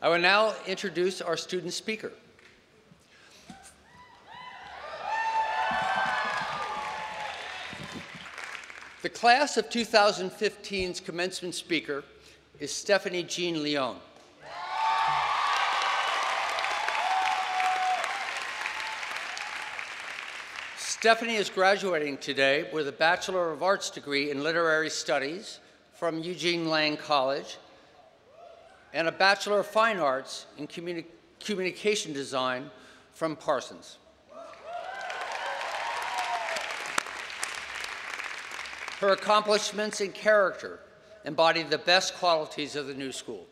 I will now introduce our student speaker. The class of 2015's commencement speaker is Stephanie Jean Leone. Stephanie is graduating today with a Bachelor of Arts degree in Literary Studies from Eugene Lang College and a Bachelor of Fine Arts in Communication Design from Parsons. Her accomplishments in character embody the best qualities of the new school.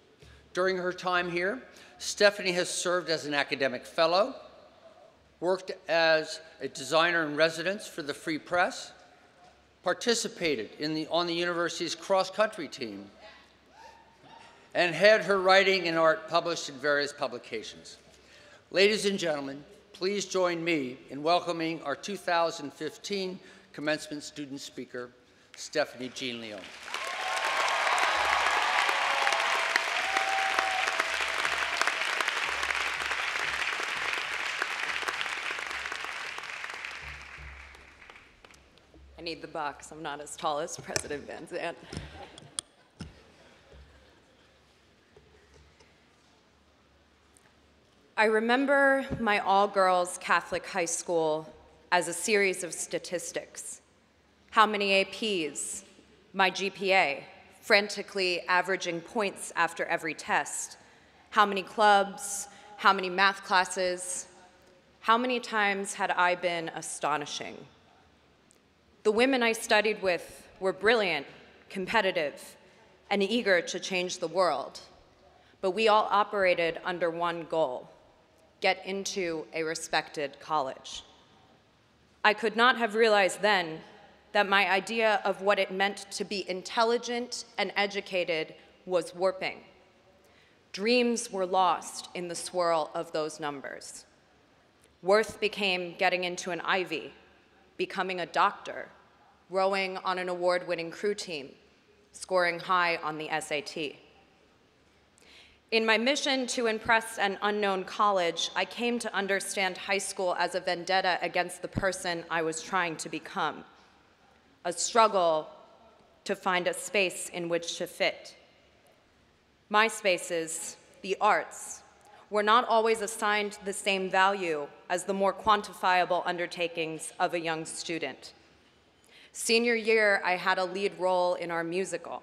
During her time here, Stephanie has served as an academic fellow, worked as a designer in residence for the Free Press, participated on the university's cross-country team, and had her writing and art published in various publications. Ladies and gentlemen, please join me in welcoming our 2015 commencement student speaker, Stephanie Jean Leone. I need the box. I'm not as tall as President Van Zandt. I remember my all-girls Catholic high school as a series of statistics. How many APs, my GPA, frantically averaging points after every test, how many clubs, how many math classes, how many times had I been astonishing? The women I studied with were brilliant, competitive, and eager to change the world, but we all operated under one goal: get into a respected college. I could not have realized then that my idea of what it meant to be intelligent and educated was warping. Dreams were lost in the swirl of those numbers. Worth became getting into an Ivy, becoming a doctor, rowing on an award-winning crew team, scoring high on the SAT. In my mission to impress an unknown college, I came to understand high school as a vendetta against the person I was trying to become, a struggle to find a space in which to fit. My spaces, the arts, were not always assigned the same value as the more quantifiable undertakings of a young student. Senior year, I had a lead role in our musical.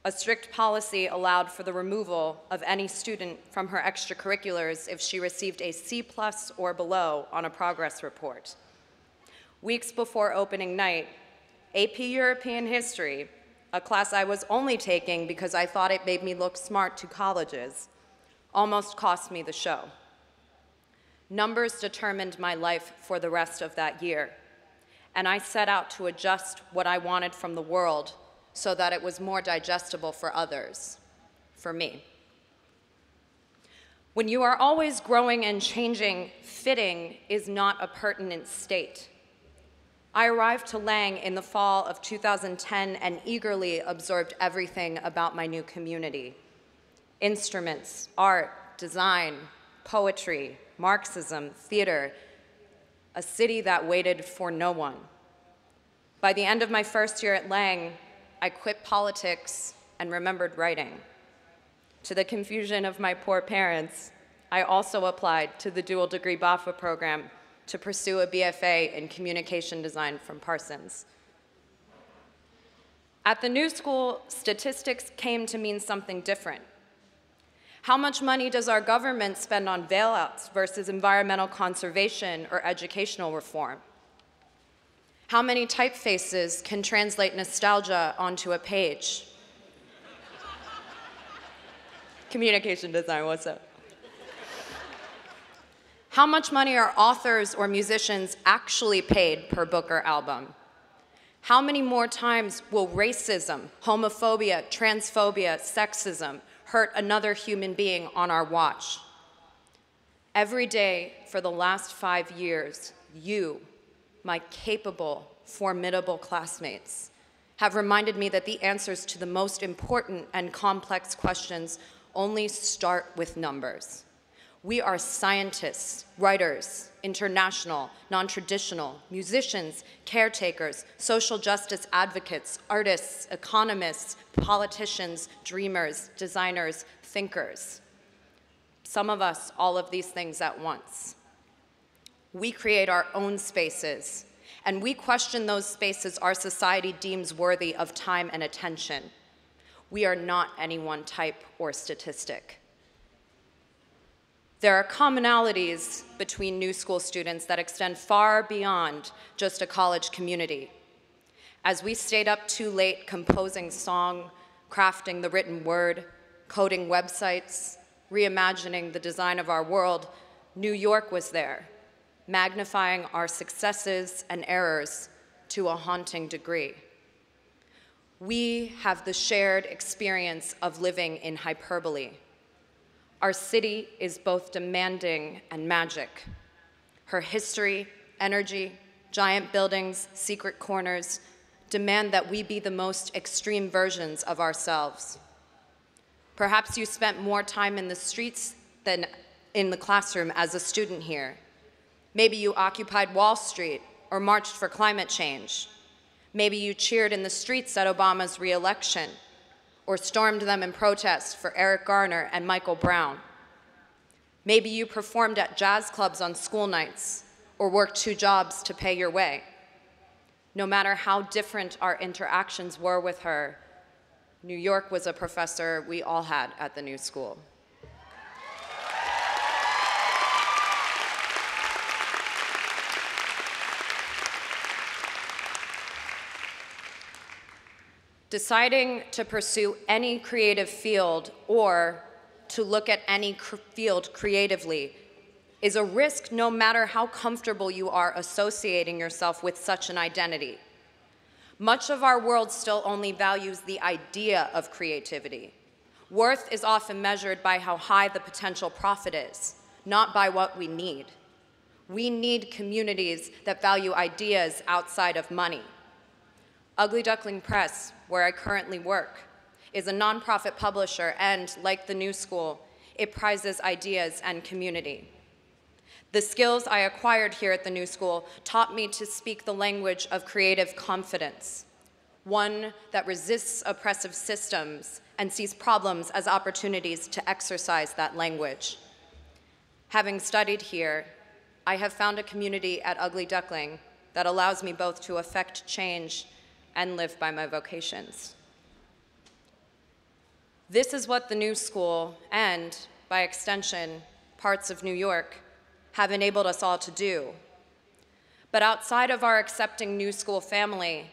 A strict policy allowed for the removal of any student from her extracurriculars if she received a C+ or below on a progress report. Weeks before opening night, AP European History, a class I was only taking because I thought it made me look smart to colleges, almost cost me the show. Numbers determined my life for the rest of that year, and I set out to adjust what I wanted from the world so that it was more digestible for others, for me. When you are always growing and changing, fitting is not a pertinent state. I arrived to Lang in the fall of 2010 and eagerly absorbed everything about my new community: instruments, art, design, poetry, Marxism, theater, a city that waited for no one. By the end of my first year at Lang, I quit politics and remembered writing. To the confusion of my poor parents, I also applied to the dual degree BAFA program to pursue a BFA in communication design from Parsons. At the new school, statistics came to mean something different. How much money does our government spend on bailouts versus environmental conservation or educational reform? How many typefaces can translate nostalgia onto a page? Communication design, what's up? How much money are authors or musicians actually paid per book or album? How many more times will racism, homophobia, transphobia, sexism hurt another human being on our watch? Every day for the last 5 years, you, my capable, formidable classmates, have reminded me that the answers to the most important and complex questions only start with numbers. We are scientists, writers, international, non-traditional, musicians, caretakers, social justice advocates, artists, economists, politicians, dreamers, designers, thinkers. Some of us, all of these things at once. We create our own spaces, and we question those spaces our society deems worthy of time and attention. We are not any one type or statistic. There are commonalities between New School students that extend far beyond just a college community. As we stayed up too late composing song, crafting the written word, coding websites, reimagining the design of our world, New York was there, magnifying our successes and errors to a haunting degree. We have the shared experience of living in hyperbole. Our city is both demanding and magic. Her history, energy, giant buildings, secret corners demand that we be the most extreme versions of ourselves. Perhaps you spent more time in the streets than in the classroom as a student here. Maybe you occupied Wall Street or marched for climate change. Maybe you cheered in the streets at Obama's re-election or stormed them in protest for Eric Garner and Michael Brown. Maybe you performed at jazz clubs on school nights or worked 2 jobs to pay your way. No matter how different our interactions were with her, New York was a professor we all had at the New School. Deciding to pursue any creative field or to look at any field creatively is a risk no matter how comfortable you are associating yourself with such an identity. Much of our world still only values the idea of creativity. Worth is often measured by how high the potential profit is, not by what we need. We need communities that value ideas outside of money. Ugly Duckling Press, where I currently work, is a nonprofit publisher and, like the New School, it prizes ideas and community. The skills I acquired here at the New School taught me to speak the language of creative confidence, one that resists oppressive systems and sees problems as opportunities to exercise that language. Having studied here, I have found a community at Ugly Duckling that allows me both to affect change and live by my vocations. This is what the New School and, by extension, parts of New York have enabled us all to do. But outside of our accepting New School family,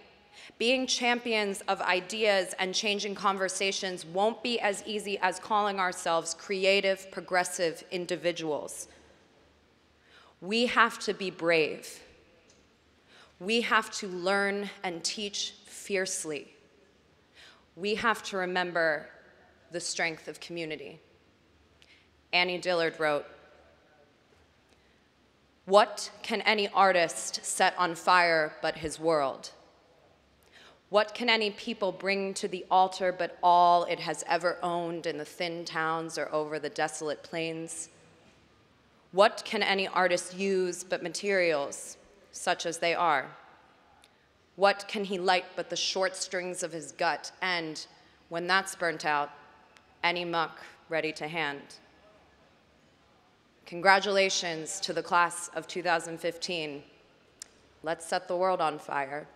being champions of ideas and changing conversations won't be as easy as calling ourselves creative, progressive individuals. We have to be brave. We have to learn and teach fiercely. We have to remember the strength of community. Annie Dillard wrote, "What can any artist set on fire but his world? What can any people bring to the altar but all it has ever owned in the thin towns or over the desolate plains? What can any artist use but materials, such as they are? What can he light but the short strings of his gut and, when that's burnt out, any muck ready to hand?" Congratulations to the class of 2015. Let's set the world on fire.